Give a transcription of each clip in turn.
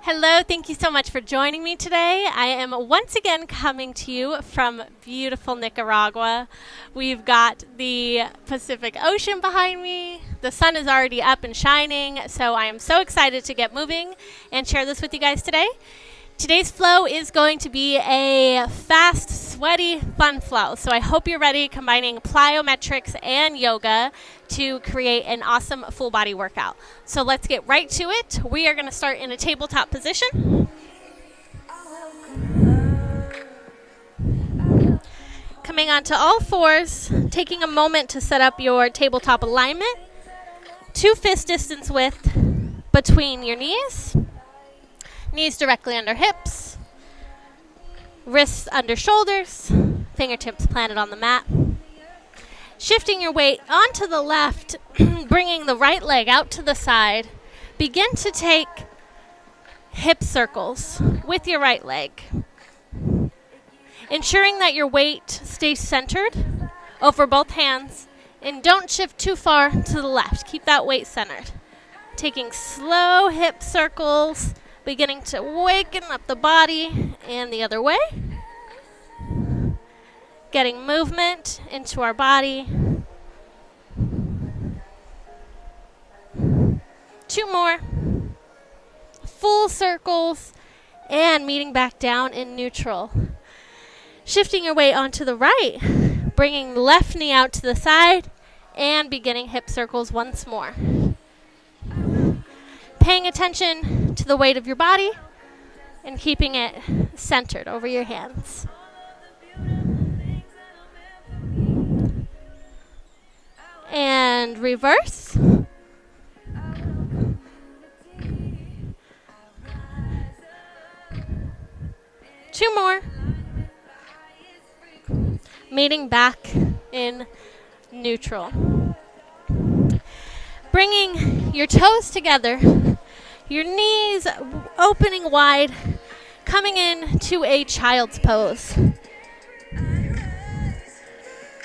Hello, thank you so much for joining me today. I am once again coming to you from beautiful Nicaragua. We've got the Pacific Ocean behind me. The sun is already up and shining, so I am so excited to get moving and share this with you guys today. Today's flow is going to be a fast, sweaty, fun flow. So I hope you're ready, combining plyometrics and yoga to create an awesome full body workout. So let's get right to it. We are going to start in a tabletop position. Coming onto all fours, taking a moment to set up your tabletop alignment. 2 fist distance width between your knees. Knees directly under hips, wrists under shoulders, fingertips planted on the mat. Shifting your weight onto the left, bringing the right leg out to the side. Begin to take hip circles with your right leg, ensuring that your weight stays centered over both hands, and don't shift too far to the left. Keep that weight centered. Taking slow hip circles, beginning to waken up the body and the other way. Getting movement into our body. 2 more. Full circles and meeting back down in neutral. Shifting your weight onto the right, bringing the left knee out to the side and beginning hip circles once more. Paying attention to the weight of your body and keeping it centered over your hands. And reverse. Two more. Meeting back in neutral. Bringing your toes together, your knees opening wide, coming in to a child's pose.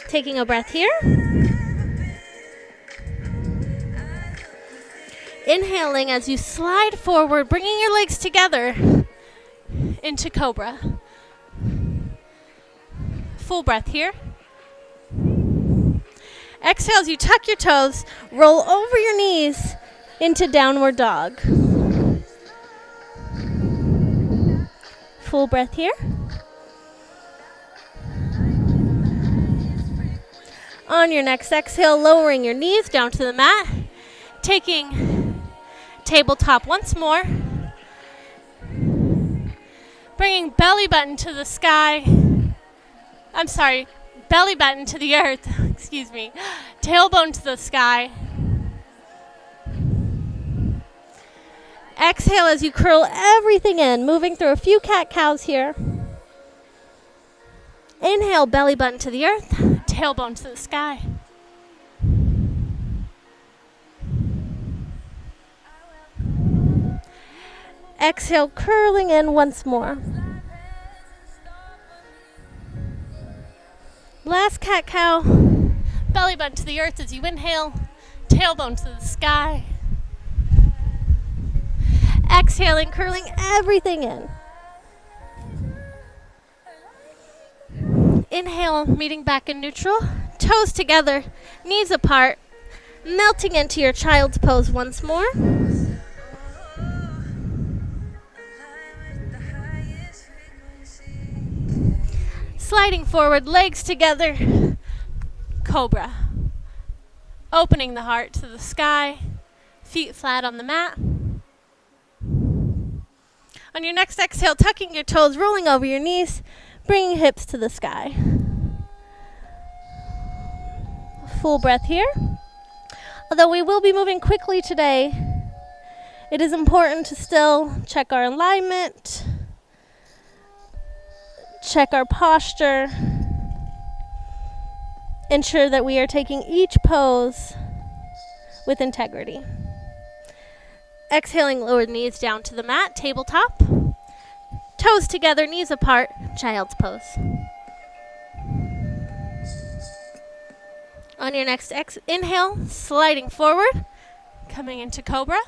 Taking a breath here. Inhaling as you slide forward, bringing your legs together into cobra. Full breath here. Exhale as you tuck your toes, roll over your knees into downward dog. Full breath here. On your next exhale, lowering your knees down to the mat, taking tabletop once more. Bringing belly button to the sky. Belly button to the earth. Excuse me. Tailbone to the sky. Exhale as you curl everything in, moving through a few cat-cows here. Inhale, belly button to the earth, tailbone to the sky. Exhale, curling in once more. Last cat-cow, belly button to the earth as you inhale, tailbone to the sky. Exhaling, curling everything in. Inhale, meeting back in neutral, toes together, knees apart, melting into your child's pose once more. Sliding forward, legs together, cobra. Opening the heart to the sky, feet flat on the mat. On your next exhale, tucking your toes, rolling over your knees, bringing hips to the sky. Full breath here. Although we will be moving quickly today, it is important to still check our alignment, check our posture, ensure that we are taking each pose with integrity. Exhaling, lower knees down to the mat, tabletop. Toes together, knees apart, child's pose. On your next inhale, sliding forward, coming into cobra.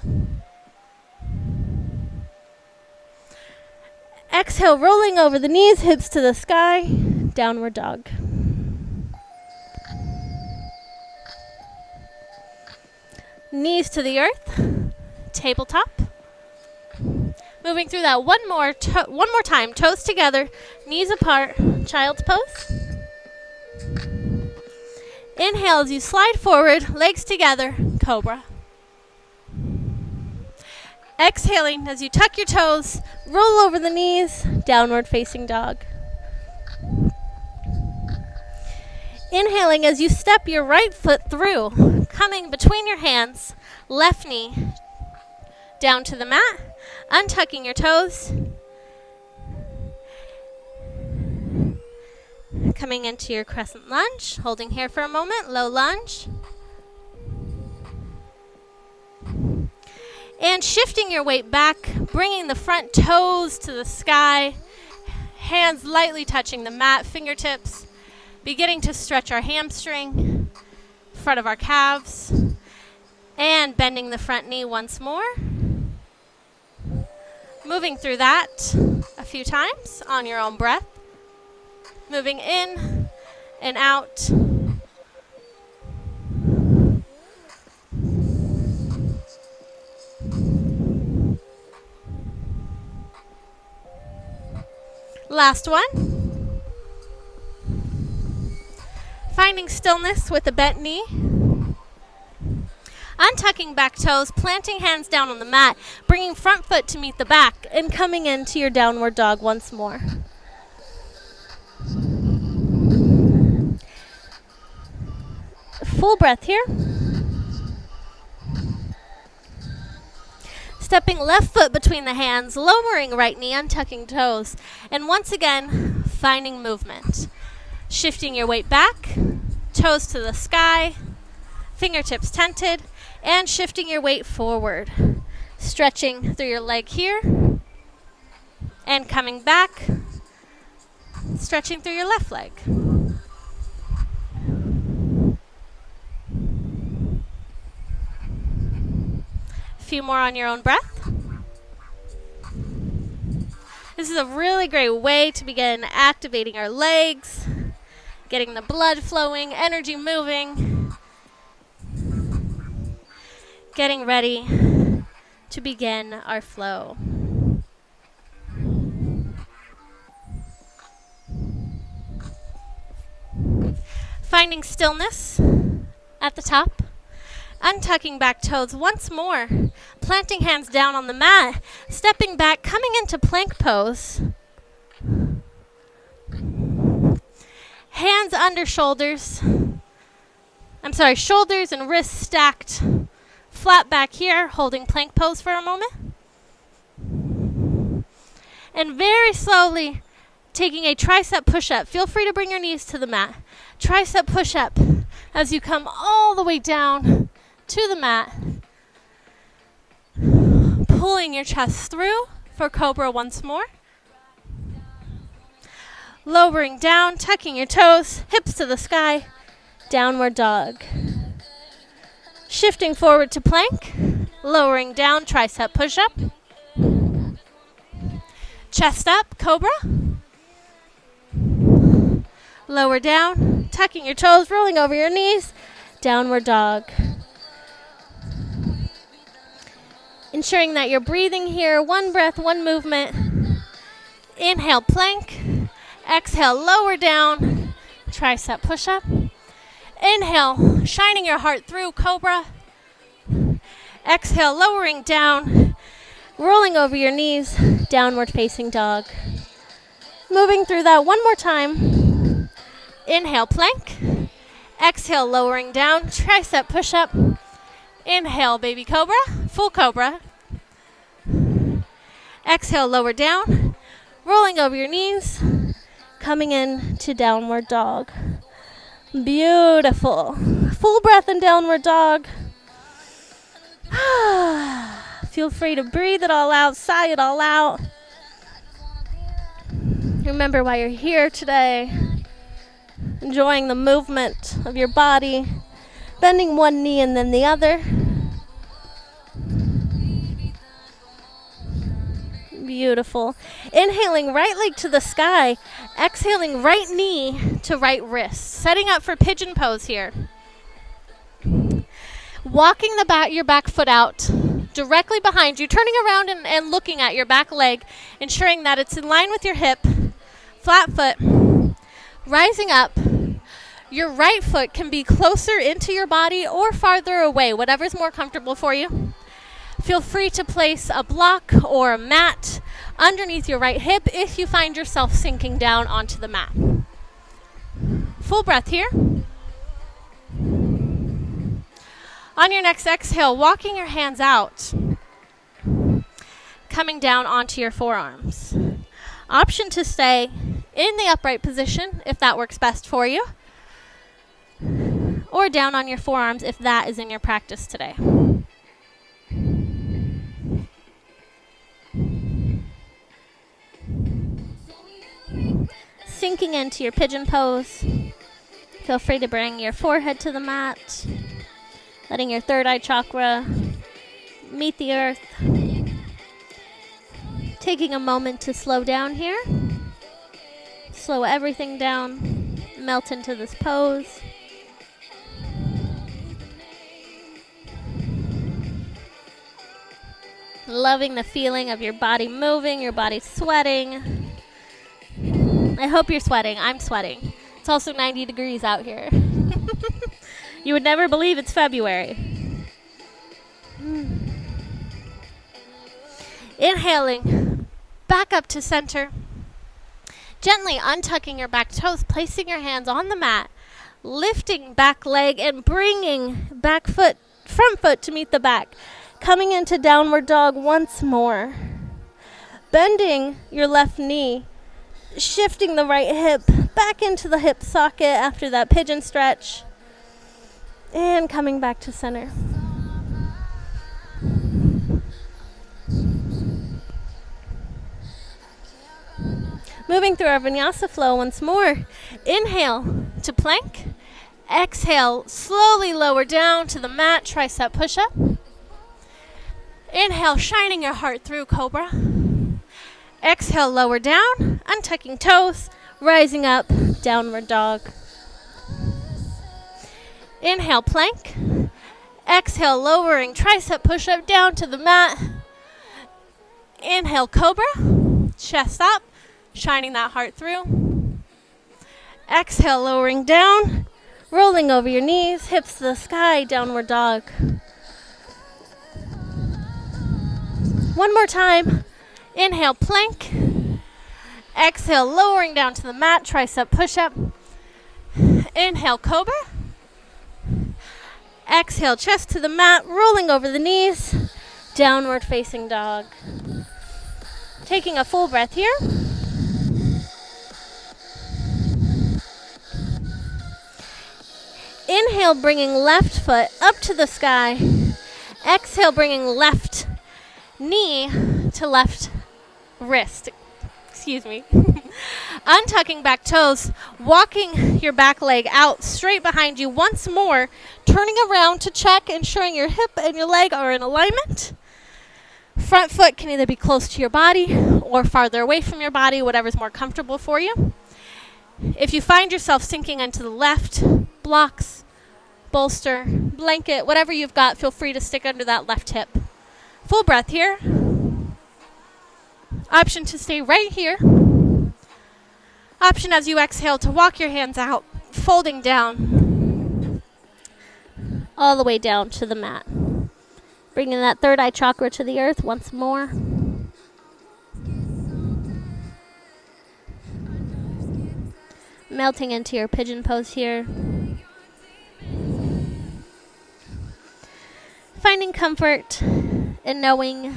Exhale, rolling over the knees, hips to the sky, downward dog. Knees to the earth, tabletop. Moving through that one more time, toes together, knees apart, child's pose. Inhale as you slide forward, legs together, cobra. Exhaling as you tuck your toes, roll over the knees, downward facing dog. Inhaling as you step your right foot through, coming between your hands, left knee down to the mat, untucking your toes, coming into your crescent lunge, holding here for a moment, low lunge. And shifting your weight back, bringing the front toes to the sky, hands lightly touching the mat, fingertips, beginning to stretch our hamstring, front of our calves, and bending the front knee once more. Moving through that a few times on your own breath. Moving in and out. Last one. Finding stillness with a bent knee. Untucking back toes, planting hands down on the mat, bringing front foot to meet the back, and coming into your downward dog once more. Full breath here. Stepping left foot between the hands, lowering right knee, untucking toes, and once again, finding movement. Shifting your weight back, toes to the sky, fingertips tented, and shifting your weight forward. Stretching through your leg here, and coming back, stretching through your left leg. A few more on your own breath. This is a really great way to begin activating our legs, getting the blood flowing, energy moving, getting ready to begin our flow. Finding stillness at the top. Untucking back toes once more. Planting hands down on the mat. Stepping back, coming into plank pose. Hands under shoulders. Shoulders and wrists stacked. Flat back here, holding plank pose for a moment. And very slowly taking a tricep push-up. Feel free to bring your knees to the mat. Tricep push-up as you come all the way down to the mat. Pulling your chest through for cobra once more. Lowering down, tucking your toes, hips to the sky, downward dog. Shifting forward to plank, lowering down, tricep push-up. Chest up, cobra. Lower down, tucking your toes, rolling over your knees, downward dog. Ensuring that you're breathing here, one breath, one movement. Inhale, plank. Exhale, lower down, tricep push-up. Inhale, shining your heart through, cobra. Exhale, lowering down, rolling over your knees, downward facing dog. Moving through that one more time. Inhale, plank. Exhale, lowering down, tricep push-up. Inhale, baby cobra, full cobra. Exhale, lower down, rolling over your knees, coming in to downward dog. Beautiful. Full breath in downward dog. Feel free to breathe it all out, sigh it all out. Remember why you're here today. Enjoying the movement of your body. Bending one knee and then the other. Beautiful. Inhaling right leg to the sky. Exhaling right knee to right wrist. Setting up for pigeon pose here. Walking your back foot out directly behind you. Turning around and looking at your back leg. Ensuring that it's in line with your hip. Flat foot. Rising up. Your right foot can be closer into your body or farther away. Whatever's more comfortable for you. Feel free to place a block or a mat underneath your right hip if you find yourself sinking down onto the mat. Full breath here. On your next exhale, walking your hands out, coming down onto your forearms. Option to stay in the upright position if that works best for you, or down on your forearms if that is in your practice today. Sinking into your pigeon pose. Feel free to bring your forehead to the mat, letting your third eye chakra meet the earth. Taking a moment to slow down here. Slow everything down. Melt into this pose. Loving the feeling of your body moving, your body sweating. I hope you're sweating. I'm sweating. It's also 90 degrees out here. You would never believe it's February. Inhaling, back up to center. Gently untucking your back toes, placing your hands on the mat, lifting back leg and bringing front foot to meet the back. Coming into downward dog once more. Bending your left knee. Shifting the right hip back into the hip socket after that pigeon stretch. And coming back to center. Moving through our vinyasa flow once more. Inhale to plank. Exhale, slowly lower down to the mat, tricep push-up. Inhale, shining your heart through, cobra. Exhale, lower down, untucking toes, rising up, downward dog. Inhale, plank. Exhale, lowering tricep push-up down to the mat. Inhale, cobra, chest up, shining that heart through. Exhale, lowering down, rolling over your knees, hips to the sky, downward dog. One more time. Inhale, plank. Exhale, lowering down to the mat, tricep push-up. Inhale, cobra. Exhale, chest to the mat, rolling over the knees, downward facing dog. Taking a full breath here. Inhale, bringing left foot up to the sky. Exhale, bringing left knee to left wrist. Excuse me. Untucking back toes, walking your back leg out straight behind you once more, turning around to check, ensuring your hip and your leg are in alignment. Front foot can either be close to your body or farther away from your body, whatever's more comfortable for you. If you find yourself sinking into the left, blocks, bolster, blanket, whatever you've got, feel free to stick under that left hip. Full breath here. Option to stay right here. Option as you exhale to walk your hands out, folding down, all the way down to the mat. Bringing that third eye chakra to the earth once more. Melting into your pigeon pose here. Finding comfort in knowing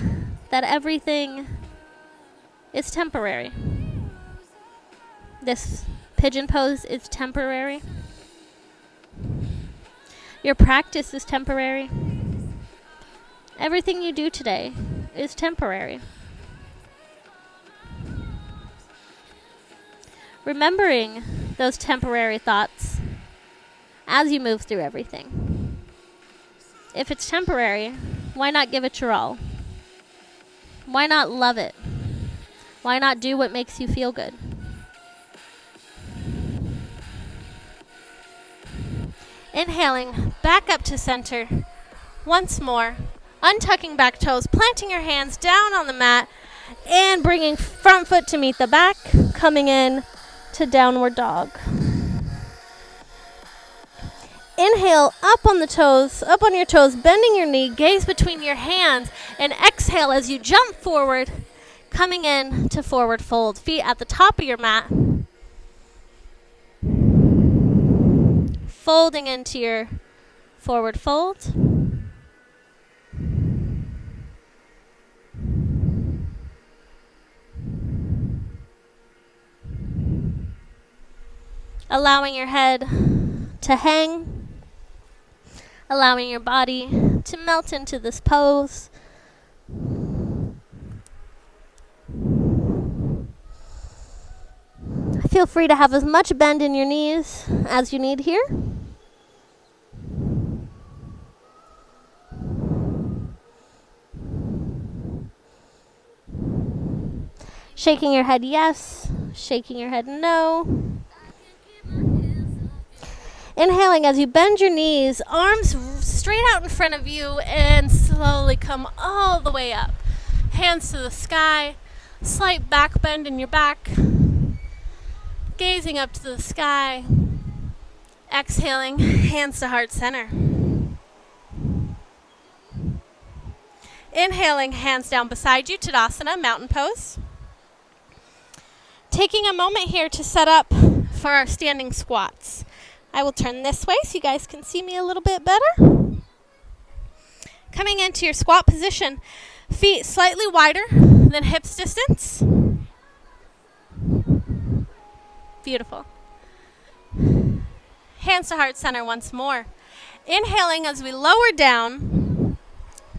that everything is temporary. This pigeon pose is temporary. Your practice is temporary. Everything you do today is temporary. Remembering those temporary thoughts as you move through everything. If it's temporary, why not give it your all? Why not love it? Why not do what makes you feel good? Inhaling back up to center. Once more, untucking back toes, planting your hands down on the mat, and bringing front foot to meet the back, coming in to downward dog. Inhale, up on the toes, up on your toes, bending your knee, gaze between your hands, and exhale as you jump forward, coming in to forward fold. Feet at the top of your mat. Folding into your forward fold. Allowing your head to hang, allowing your body to melt into this pose. Feel free to have as much bend in your knees as you need here. Shaking your head yes, shaking your head no. Inhaling as you bend your knees, arms straight out in front of you, and slowly come all the way up. Hands to the sky, slight back bend in your back. Gazing up to the sky. Exhaling, hands to heart center. Inhaling, hands down beside you, Tadasana, mountain pose. Taking a moment here to set up for our standing squats. I will turn this way so you guys can see me a little bit better. Coming into your squat position, feet slightly wider than hips distance. Beautiful. Hands to heart center once more. Inhaling as we lower down,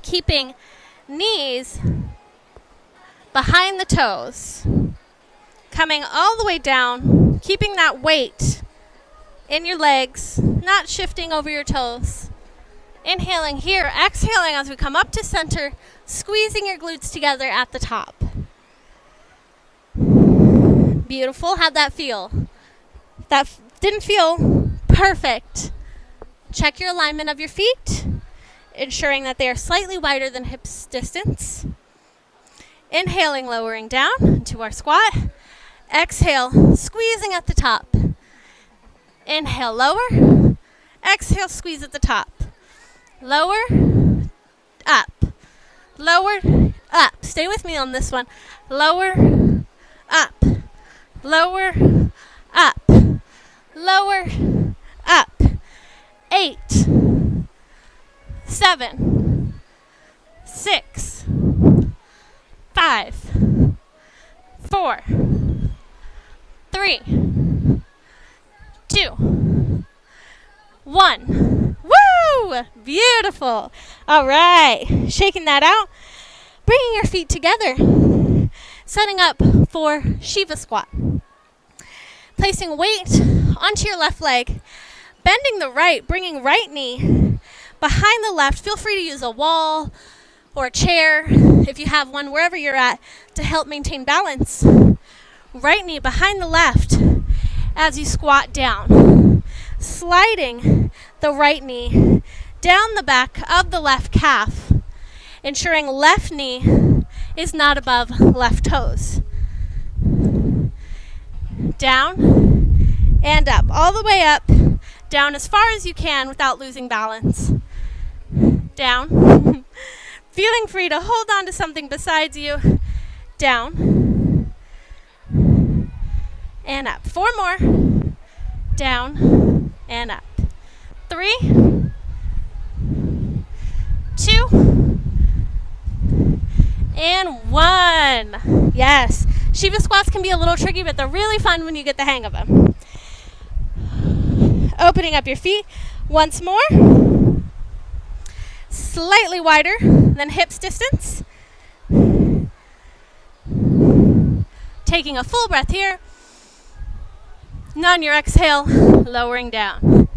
keeping knees behind the toes. Coming all the way down, keeping that weight in your legs, not shifting over your toes. Inhaling here, exhaling as we come up to center, squeezing your glutes together at the top. Beautiful. How'd that feel? That didn't feel perfect. Check your alignment of your feet, ensuring that they are slightly wider than hips distance. Inhaling, lowering down into our squat. Exhale, squeezing at the top. Inhale, lower. Exhale, squeeze at the top. Lower, up. Lower, up. Stay with me on this one. Lower, up. Lower, up. Lower, up. 8, 7, 6, 5, 4, 3, 2, 1. Woo! Beautiful. All right. Shaking that out. Bringing your feet together. Setting up for Shiva squat. Placing weight onto your left leg. Bending the right. Bringing right knee behind the left. Feel free to use a wall or a chair if you have one wherever you're at to help maintain balance. Right knee behind the left as you squat down. Sliding the right knee down the back of the left calf, ensuring left knee is not above left toes. Down and up, all the way up, down as far as you can without losing balance. Down. Feeling free to hold on to something besides you. Down and up. 4 more. Down and up. 3, 2, and 1. Yes, Shiva squats can be a little tricky, but they're really fun when you get the hang of them. Opening up your feet once more. Slightly wider than hips distance. Taking a full breath here. And on your exhale, lowering down.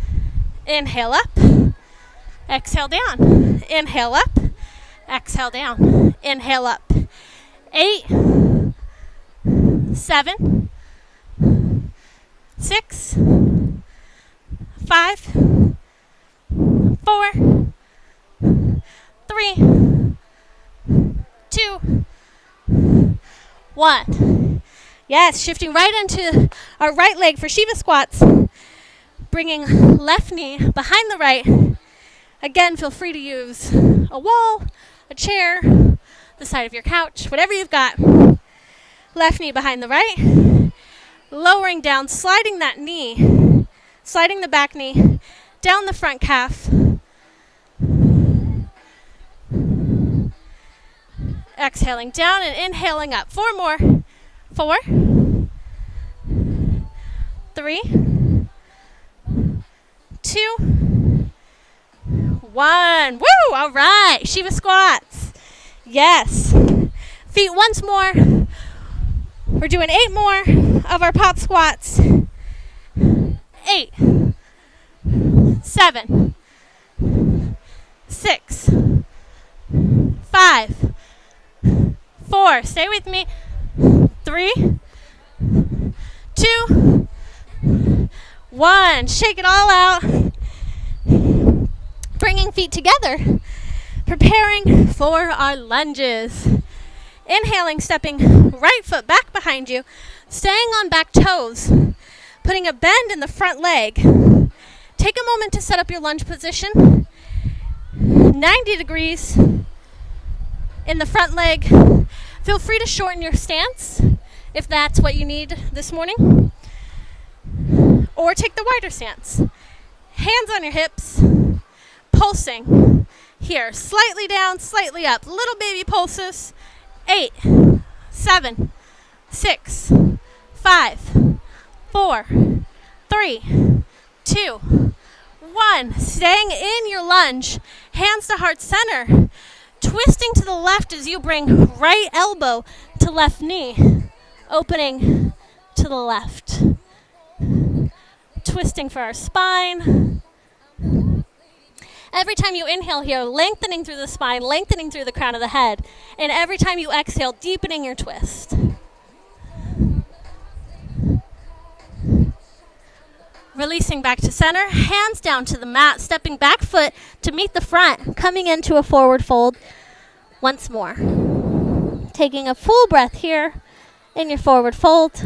Inhale up. Exhale down. Inhale up. Exhale down. Inhale up. 8, 7, 6, 5, 4, 3, 2, 1. Yes, shifting right into our right leg for Shiva squats. Bringing left knee behind the right. Again, feel free to use a wall, a chair, the side of your couch, whatever you've got. Left knee behind the right. Lowering down, sliding that knee, sliding the back knee down the front calf. Exhaling down and inhaling up. 4 more. 4, 3, 2, 1. Woo! All right. Shiva squats. Yes. Feet once more. We're doing 8 more of our pop squats. 8, 7, 6, 5, 4. Stay with me. 3, 2, 1. Shake it all out. Bringing feet together. Preparing for our lunges. Inhaling, stepping right foot back behind you. Staying on back toes. Putting a bend in the front leg. Take a moment to set up your lunge position. 90 degrees in the front leg. Feel free to shorten your stance if that's what you need this morning. Or take the wider stance. Hands on your hips. Pulsing. Here, slightly down, slightly up. Little baby pulses. 8, 7, 6, 5, 4, 3, 2, 1. Staying in your lunge. Hands to heart center. Twisting to the left as you bring right elbow to left knee. Opening to the left. Twisting for our spine. Every time you inhale here, lengthening through the spine, lengthening through the crown of the head. And every time you exhale, deepening your twist. Releasing back to center, hands down to the mat, stepping back foot to meet the front, coming into a forward fold once more. Taking a full breath here in your forward fold.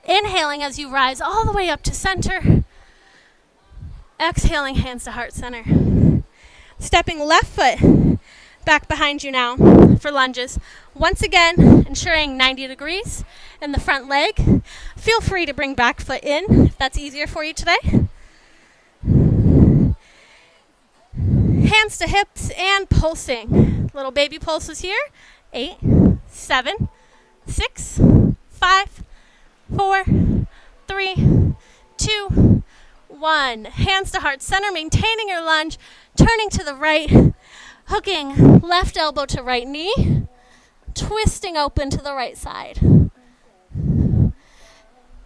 Inhaling as you rise all the way up to center. Exhaling, hands to heart center. Stepping left foot back behind you now for lunges. Once again, ensuring 90 degrees in the front leg. Feel free to bring back foot in if that's easier for you today. Hands to hips and pulsing. Little baby pulses here. 8, 7, 6, 5, 4, 3, 2, 1. Hands to heart center, maintaining your lunge, turning to the right, hooking left elbow to right knee, twisting open to the right side.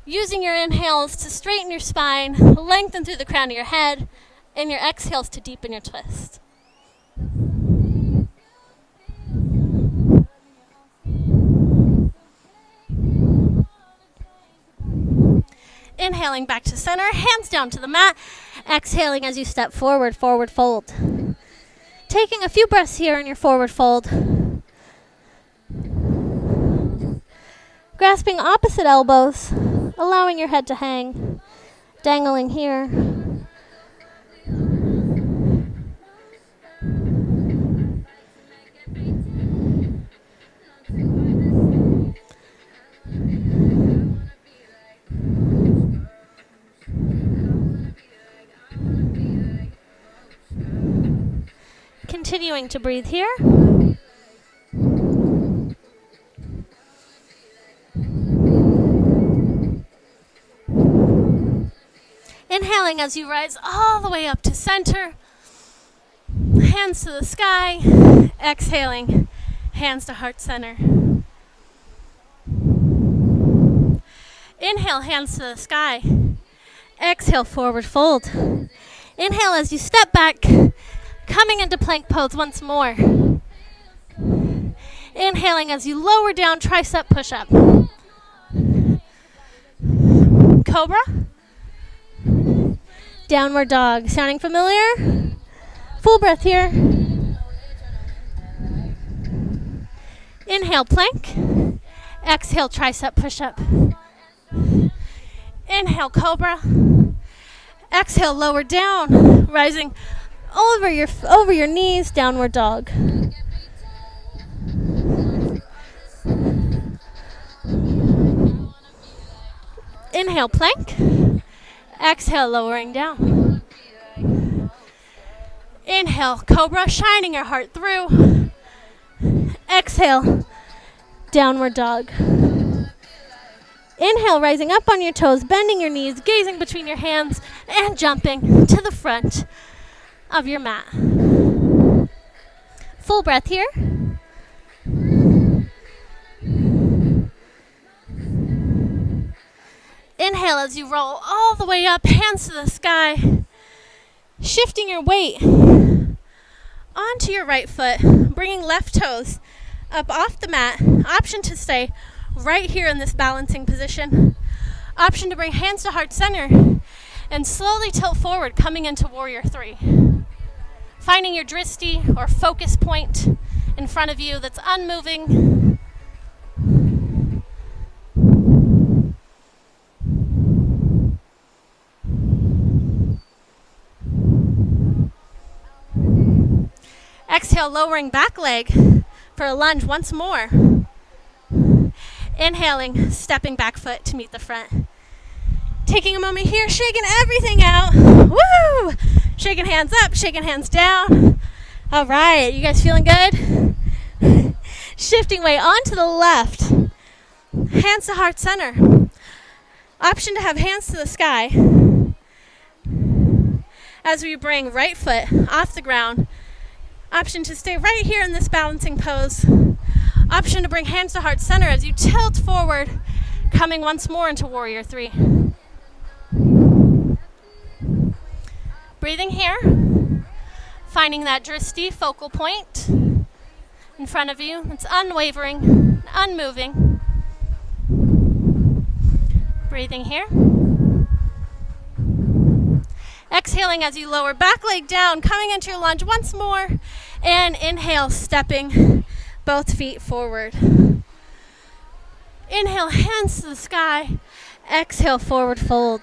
Using your inhales to straighten your spine, lengthen through the crown of your head, and your exhales to deepen your twist. Inhaling back to center, hands down to the mat. Exhaling as you step forward, forward fold. Taking a few breaths here in your forward fold. Grasping opposite elbows, allowing your head to hang. Dangling here. Continuing to breathe here. Inhaling as you rise all the way up to center. Hands to the sky. Exhaling, hands to heart center. Inhale, hands to the sky. Exhale, forward fold. Inhale as you step back, coming into plank pose once more. Inhaling as you lower down, tricep push-up. Cobra. Downward dog. Sounding familiar? Full breath here. Inhale, plank. Exhale, tricep push-up. Inhale, cobra. Exhale, lower down, rising over your knees, downward dog. Inhale, plank. Exhale, lowering down. Inhale, cobra, shining your heart through. Exhale, downward dog. Inhale, rising up on your toes, bending your knees, gazing between your hands, and jumping to the front of your mat. Full breath here. Inhale as you roll all the way up, hands to the sky, shifting your weight onto your right foot, bringing left toes up off the mat. Option to stay right here in this balancing position. Option to bring hands to heart center and slowly tilt forward, coming into warrior three. Finding your dristi or focus point in front of you that's unmoving. Exhale, lowering back leg for a lunge once more. Inhaling, stepping back foot to meet the front. Taking a moment here, shaking everything out. Woo! Shaking hands up, shaking hands down. All right, you guys feeling good? Shifting weight onto the left. Hands to heart center. Option to have hands to the sky. As we bring right foot off the ground. Option to stay right here in this balancing pose. Option to bring hands to heart center as you tilt forward, coming once more into warrior three. Breathing here, finding that dristi focal point in front of you. It's unwavering, unmoving. Breathing here. Exhaling as you lower back leg down, coming into your lunge once more. And inhale, stepping both feet forward. Inhale, hands to the sky. Exhale, forward fold.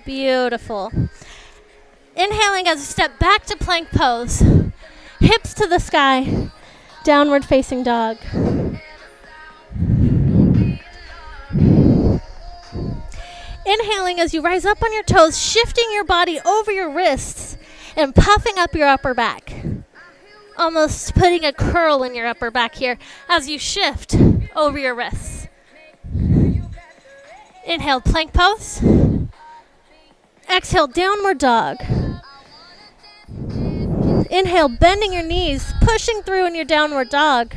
Beautiful. Inhaling as you step back to plank pose. Hips to the sky. Downward facing dog. Inhaling as you rise up on your toes, shifting your body over your wrists and puffing up your upper back. Almost putting a curl in your upper back here as you shift over your wrists. Inhale, plank pose. Exhale, downward dog. Inhale, bending your knees, pushing through in your downward dog.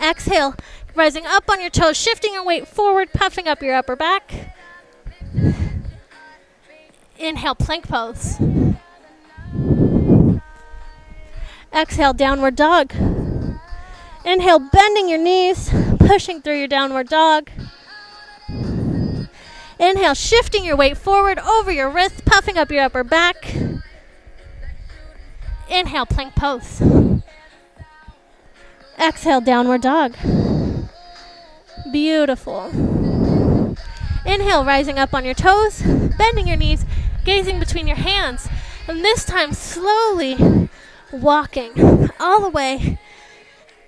Exhale, rising up on your toes, shifting your weight forward, puffing up your upper back. Inhale, plank pose. Exhale, downward dog. Inhale, bending your knees, pushing through your downward dog. Inhale, shifting your weight forward over your wrists, puffing up your upper back. Inhale, plank pose. Exhale, downward dog. Beautiful. Inhale, rising up on your toes, bending your knees, gazing between your hands, and this time slowly walking all the way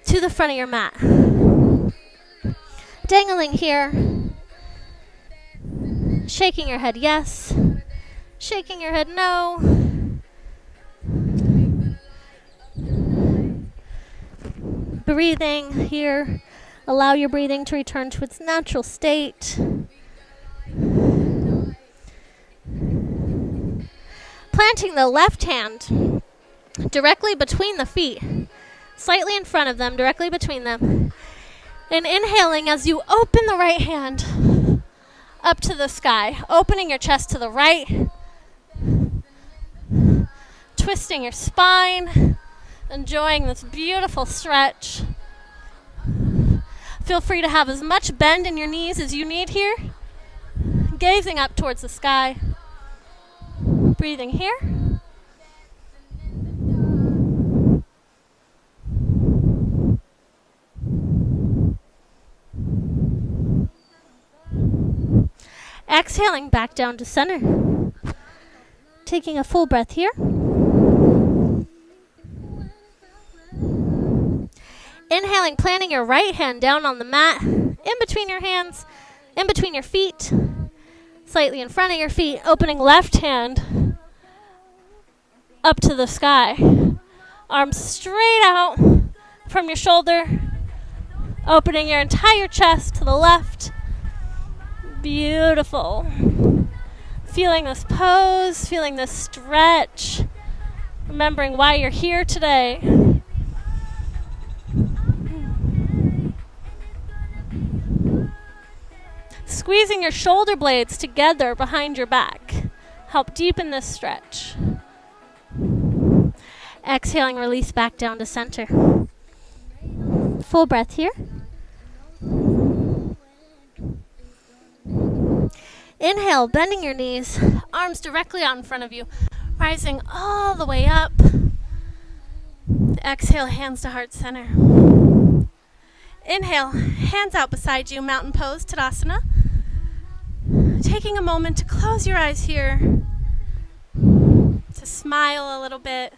to the front of your mat. Dangling here, shaking your head yes, shaking your head no. Breathing here. Allow your breathing to return to its natural state. Planting the left hand directly between the feet, slightly in front of them, directly between them. And inhaling as you open the right hand up to the sky, opening your chest to the right, twisting your spine, enjoying this beautiful stretch. Feel free to have as much bend in your knees as you need here, gazing up towards the sky, breathing here. Exhaling back down to center. Taking a full breath here. Inhaling, planting your right hand down on the mat, in between your hands, in between your feet, slightly in front of your feet, opening left hand up to the sky. Arms straight out from your shoulder, opening your entire chest to the left. Beautiful. Feeling this pose, feeling this stretch, remembering why you're here today. Squeezing your shoulder blades together behind your back. Help deepen this stretch. Exhaling, release back down to center. Full breath here. Inhale, bending your knees, arms directly out in front of you, rising all the way up. Exhale, hands to heart center. Inhale, hands out beside you, mountain pose, Tadasana. Taking a moment to close your eyes here, to smile a little bit.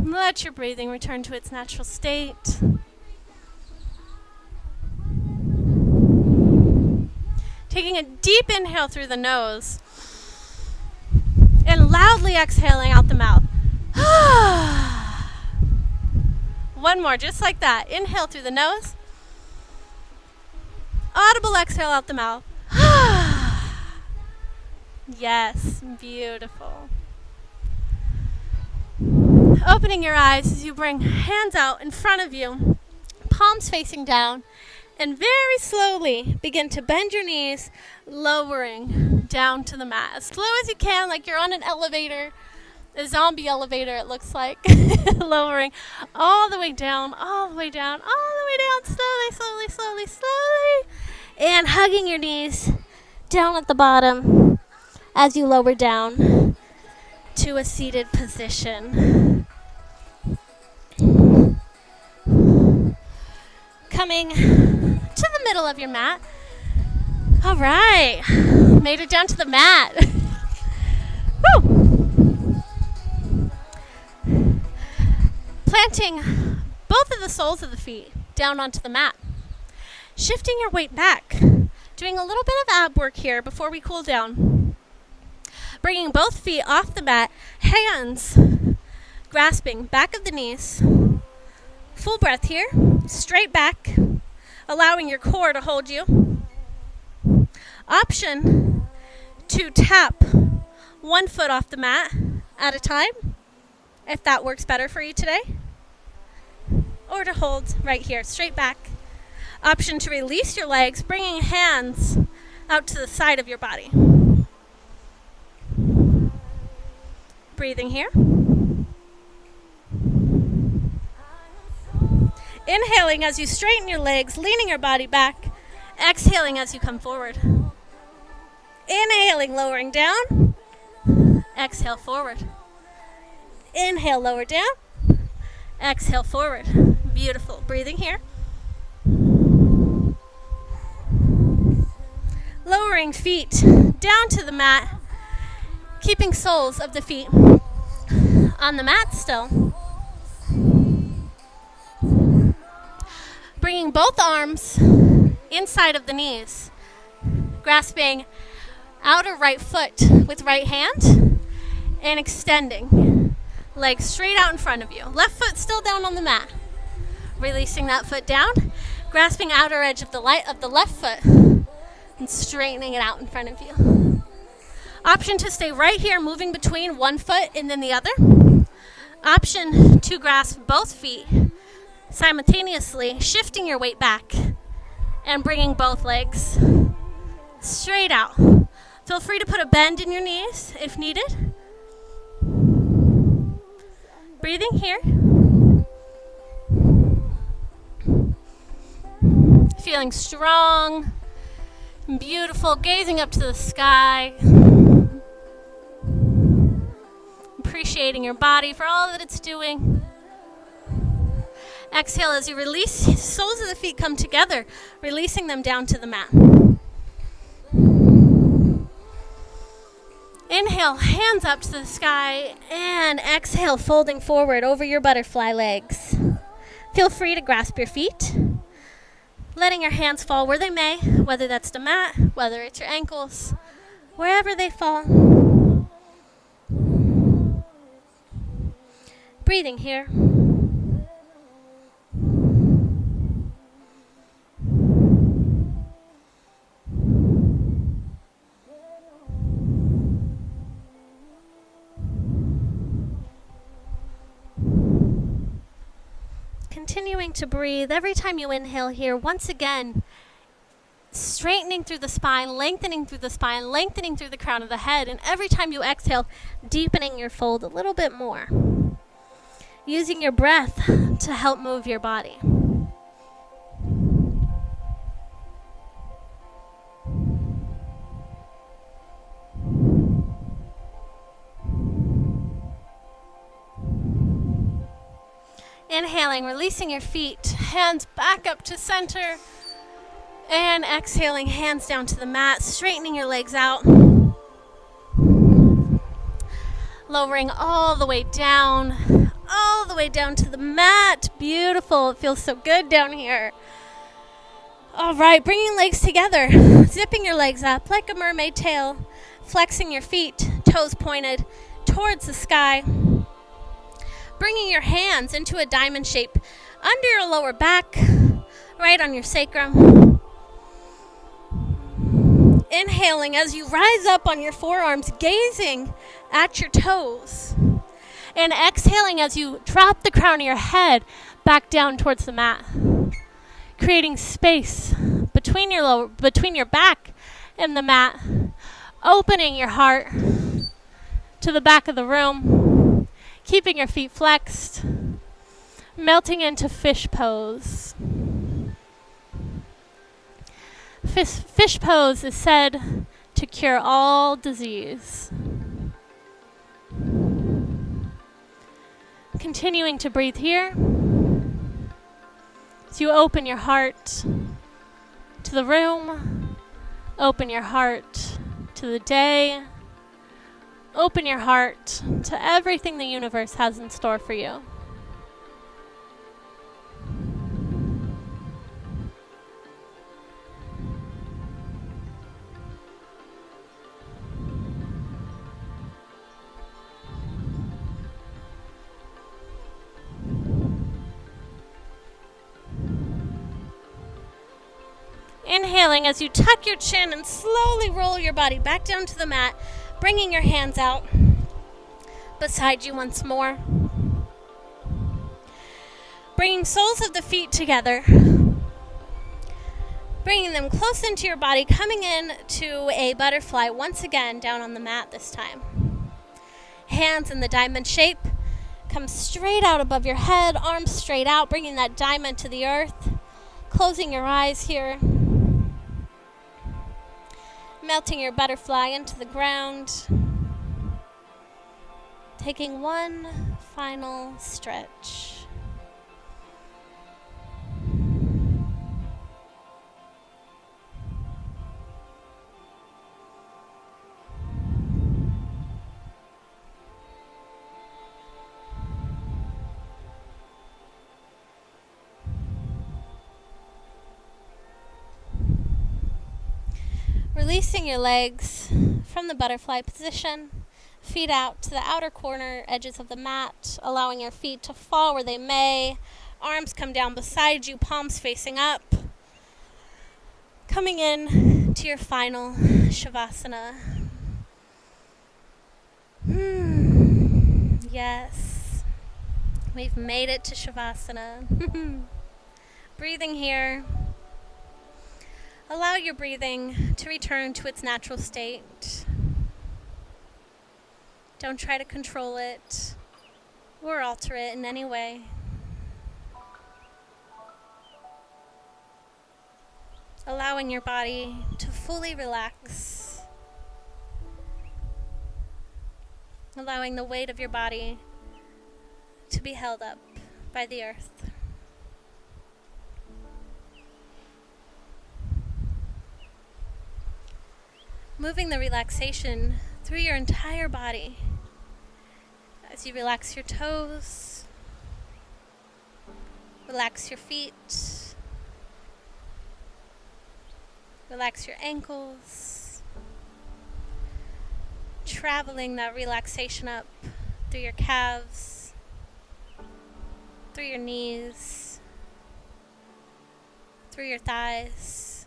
Let your breathing return to its natural state. Taking a deep inhale through the nose and loudly exhaling out the mouth. One more, just like that. Inhale through the nose. Audible exhale out the mouth. Yes, beautiful. Opening your eyes as you bring hands out in front of you, palms facing down, and very slowly begin to bend your knees, lowering down to the mat. As slow as you can, like you're on an elevator, a zombie elevator it looks like. Lowering all the way down, all the way down, all the way down, slowly, slowly, slowly, slowly. And hugging your knees down at the bottom as you lower down to a seated position. Coming to the middle of your mat. All right, made it down to the mat. Woo! Planting both of the soles of the feet down onto the mat. Shifting your weight back. Doing a little bit of ab work here before we cool down. Bringing both feet off the mat, hands grasping back of the knees. Full breath here, straight back, allowing your core to hold you. Option to tap one foot off the mat at a time, if that works better for you today. Or to hold right here, straight back. Option to release your legs, bringing hands out to the side of your body. Breathing here. Inhaling as you straighten your legs, leaning your body back. Exhaling as you come forward. Inhaling, lowering down. Exhale, forward. Inhale, lower down. Exhale, forward. Beautiful. Breathing here. Lowering feet down to the mat. Keeping soles of the feet on the mat still. Bringing both arms inside of the knees. Grasping outer right foot with right hand and extending. Legs straight out in front of you. Left foot still down on the mat. Releasing that foot down. Grasping outer edge of the left foot and straightening it out in front of you. Option to stay right here, moving between one foot and then the other. Option to grasp both feet Simultaneously shifting your weight back and bringing both legs straight out. Feel free to put a bend in your knees if needed. Breathing here. Feeling strong, beautiful, gazing up to the sky. Appreciating your body for all that it's doing. Exhale as you release, soles of the feet come together, releasing them down to the mat. Inhale, hands up to the sky, and exhale, folding forward over your butterfly legs. Feel free to grasp your feet, letting your hands fall where they may, whether that's the mat, whether it's your ankles, wherever they fall. Breathing here. Continuing to breathe every time you inhale here. Once again, straightening through the spine, lengthening through the spine, lengthening through the crown of the head. And every time you exhale, deepening your fold a little bit more. Using your breath to help move your body. Inhaling, releasing your feet, hands back up to center, and exhaling, hands down to the mat, straightening your legs out, lowering all the way down to the mat. Beautiful. It feels so good down here. All right, bringing legs together, zipping your legs up like a mermaid tail, flexing your feet, toes pointed towards the sky. Bringing your hands into a diamond shape under your lower back, right on your sacrum. Inhaling as you rise up on your forearms, gazing at your toes. And exhaling as you drop the crown of your head back down towards the mat. Creating space between your back and the mat. Opening your heart to the back of the room. Keeping your feet flexed, melting into fish pose. Fish pose is said to cure all disease. Continuing to breathe here. As you open your heart to the room, open your heart to the day. Open your heart to everything the universe has in store for you. Inhaling as you tuck your chin and slowly roll your body back down to the mat, bringing your hands out beside you once more. Bringing soles of the feet together. Bringing them close into your body, coming in to a butterfly once again down on the mat this time. Hands in the diamond shape. Come straight out above your head, arms straight out, bringing that diamond to the earth. Closing your eyes here. Melting your butterfly into the ground. Taking one final stretch. Releasing your legs from the butterfly position, feet out to the outer corner edges of the mat, allowing your feet to fall where they may. Arms come down beside you, palms facing up. Coming in to your final Shavasana. Yes. We've made it to Shavasana. Breathing here. Allow your breathing to return to its natural state. Don't try to control it or alter it in any way. Allowing your body to fully relax. Allowing the weight of your body to be held up by the earth. Moving the relaxation through your entire body as you relax your toes, relax your feet, relax your ankles, traveling that relaxation up through your calves, through your knees, through your thighs,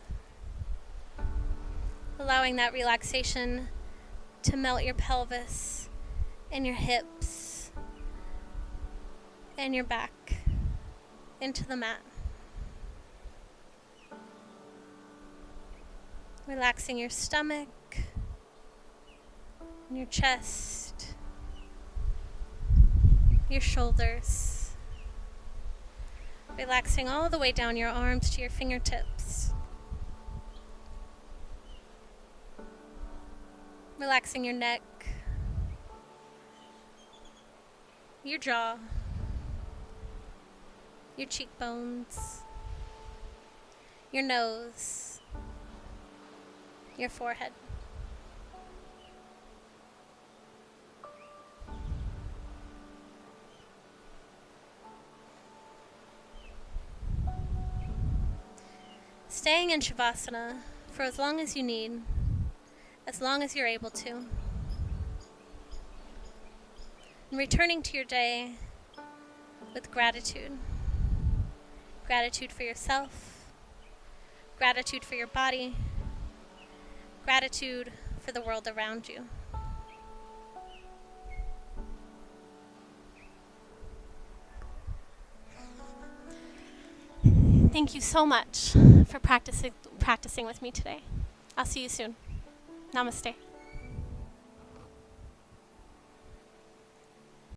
allowing that relaxation to melt your pelvis and your hips and your back into the mat. Relaxing your stomach and your chest, your shoulders. Relaxing all the way down your arms to your fingertips. Relaxing your neck, your jaw, your cheekbones, your nose, your forehead. Staying in Shavasana for as long as you need, as long as you're able to. And returning to your day with gratitude. Gratitude for yourself, gratitude for your body, gratitude for the world around you. Thank you so much for practicing with me today. I'll see you soon. Namaste.